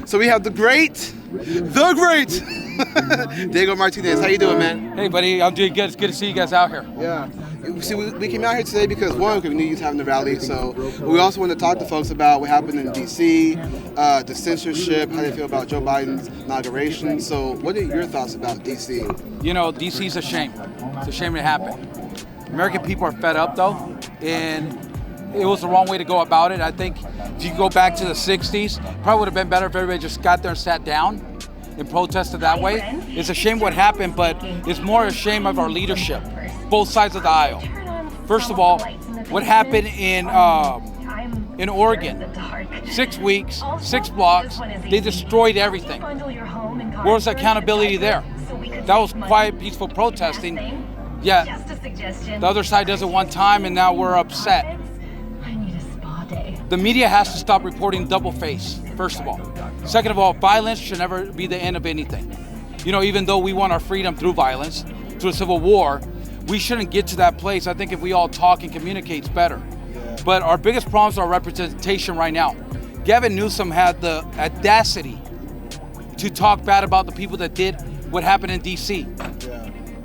So we have the great Diego Martinez. How you doing, man? Hey, buddy. I'm doing good. It's good to see you guys out here. Yeah. See, we came out here today because, one, we knew you was having the rally. So we also want to talk to folks about what happened in D.C., the censorship, how they feel about Joe Biden's inauguration. So what are your thoughts about D.C.? You know, D.C.'s a shame. It's a shame it happened. American people are fed up, though, and it was the wrong way to go about it. I think if you go back to the 60s, probably would have been better if everybody just got there and sat down and protested that way. It's a shame what happened, but it's more a shame of our leadership, both sides of the aisle. First of all, what happened in Oregon, 6 weeks, 6 blocks, they destroyed everything. Where was accountability there? That was quiet, peaceful protesting, yet the other side does it one time and now we're upset. The media has to stop reporting double face, first of all. Second of all, violence should never be the end of anything. You know, even though we want our freedom through violence, through a civil war, we shouldn't get to that place. I think if we all talk and communicate, it's better. But our biggest problems are representation right now. Gavin Newsom had the audacity to talk bad about the people that did what happened in D.C.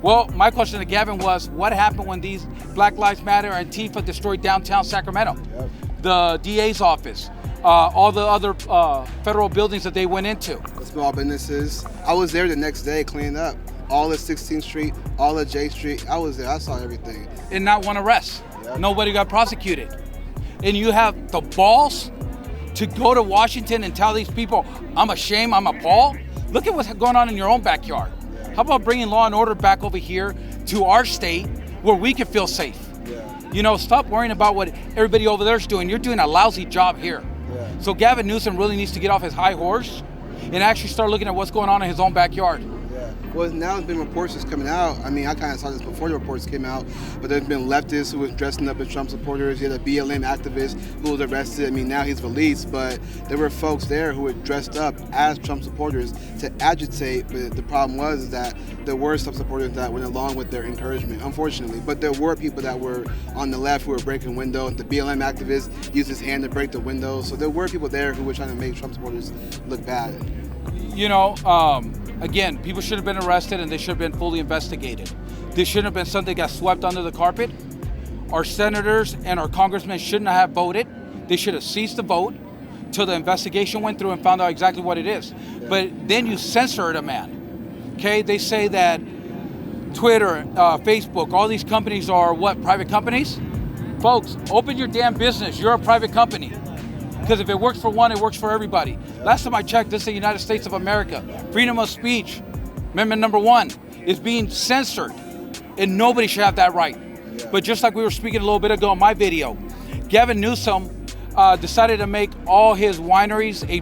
Well, my question to Gavin was, what happened when these Black Lives Matter and Antifa destroyed downtown Sacramento? The DA's office, all the other federal buildings that they went into. The small businesses. I was there the next day cleaning up. All of 16th Street, all of J Street. I was there. I saw everything. And not one arrest. Nobody got prosecuted. And you have the balls to go to Washington and tell these people, I'm ashamed, I'm appalled. Look at what's going on in your own backyard. How about bringing law and order back over here to our state where we can feel safe? You know, stop worrying about what everybody over there is doing. You're doing a lousy job here. So Gavin Newsom really needs to get off his high horse and actually start looking at what's going on in his own backyard. Well, now there's been reports that's coming out. I mean, I kind of saw this before the reports came out, but there's been leftists who was dressing up as Trump supporters. You had a BLM activist who was arrested. I mean, now he's released, but there were folks there who were dressed up as Trump supporters to agitate. But the problem was that there were some supporters that went along with their encouragement, unfortunately. But there were people that were on the left who were breaking windows. The BLM activist used his hand to break the window. So there were people there who were trying to make Trump supporters look bad. You know, again, people should have been arrested and they should have been fully investigated. This shouldn't have been something that got swept under the carpet. Our senators and our congressmen shouldn't have voted. They should have ceased the vote till the investigation went through and found out exactly what it is. But then you censored a man. Okay, they say that Twitter, Facebook, all these companies are what, private companies? Folks, open your damn business. You're a private company. Because if it works for one, it works for everybody. Last time I checked, this is the United States of America. Freedom of speech, Amendment number 1, is being censored. And nobody should have that right. But just like we were speaking a little bit ago in my video, Gavin Newsom decided to make all his wineries a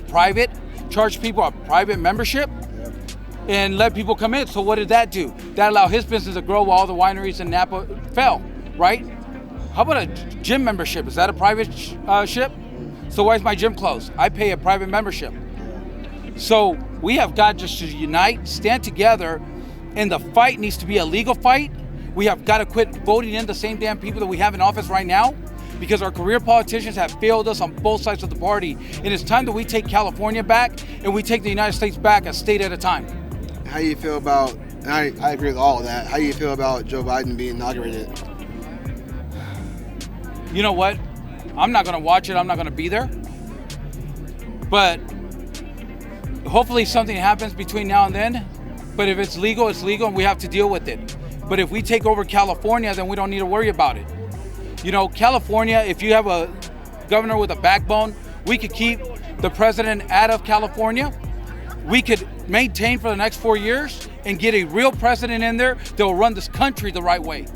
private, charge people a private membership and let people come in. So what did that do? That allowed his business to grow while all the wineries in Napa fell, right? How about a gym membership? Is that a private ship? So why is my gym closed? I pay a private membership. So we have got just to unite, stand together, and the fight needs to be a legal fight. We have got to quit voting in the same damn people that we have in office right now because our career politicians have failed us on both sides of the party. And it's time that we take California back and we take the United States back a state at a time. How do you feel about, and I agree with all of that, how do you feel about Joe Biden being inaugurated? You know what? I'm not going to watch it. I'm not going to be there. But hopefully something happens between now and then. But if it's legal, and we have to deal with it. But if we take over California, then we don't need to worry about it. You know, California, if you have a governor with a backbone, we could keep the president out of California. We could maintain for the next 4 years and get a real president in there that will run this country the right way.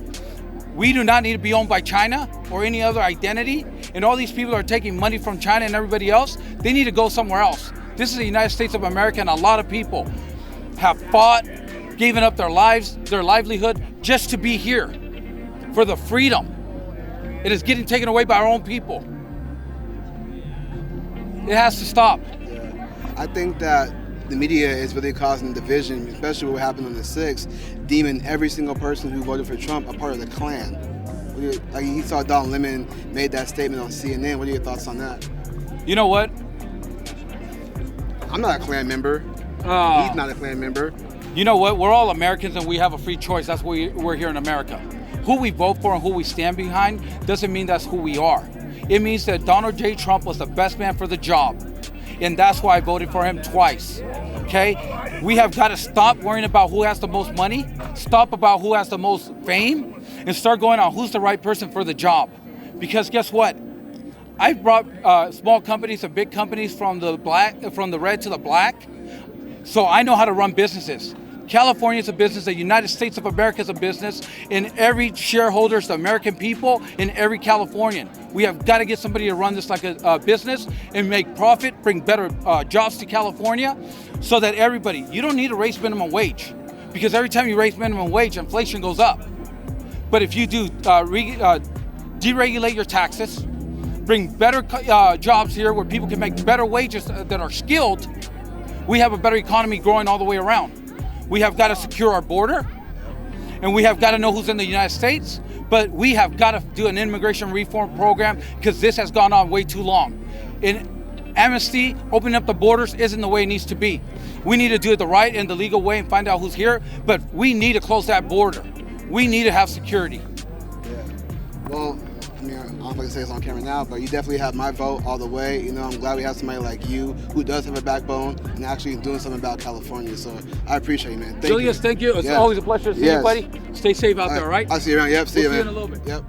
We do not need to be owned by China or any other identity. And all these people are taking money from China and everybody else. They need to go somewhere else. This is the United States of America, and a lot of people have fought, given up their lives, their livelihood, just to be here for the freedom. It is getting taken away by our own people. It has to stop. I think that the media is really causing division, especially what happened on the 6th, deeming every single person who voted for Trump a part of the Klan. Like you saw Don Lemon made that statement on CNN. What are your thoughts on that? You know what? I'm not a Klan member. He's not a Klan member. You know what? We're all Americans and we have a free choice. That's why we're here in America. Who we vote for and who we stand behind doesn't mean that's who we are. It means that Donald J. Trump was the best man for the job. And that's why I voted for him twice. Okay? We have got to stop worrying about who has the most money, stop about who has the most fame, and start going on who's the right person for the job. Because guess what? I've brought small companies and big companies from the red to the black. So I know how to run businesses. California is a business, the United States of America is a business, and every shareholder is the American people and every Californian. We have got to get somebody to run this like a business and make profit, bring better jobs to California so that everybody, you don't need to raise minimum wage because every time you raise minimum wage, inflation goes up. But if you do deregulate your taxes, bring better jobs here where people can make better wages that are skilled, we have a better economy growing all the way around. We have got to secure our border, and we have got to know who's in the United States, but we have got to do an immigration reform program because this has gone on way too long. And amnesty, opening up the borders isn't the way it needs to be. We need to do it the right and the legal way and find out who's here, but we need to close that border. We need to have security. Yeah. Well, I mean, I don't know if I can say this on camera now, but you definitely have my vote all the way. You know, I'm glad we have somebody like you who does have a backbone and actually doing something about California. So I appreciate you, man. Julius, thank you. It's always a pleasure to see you, buddy. Stay safe out there, all right? I'll see you around. Yep, see you, man. See you in a little bit. Yep.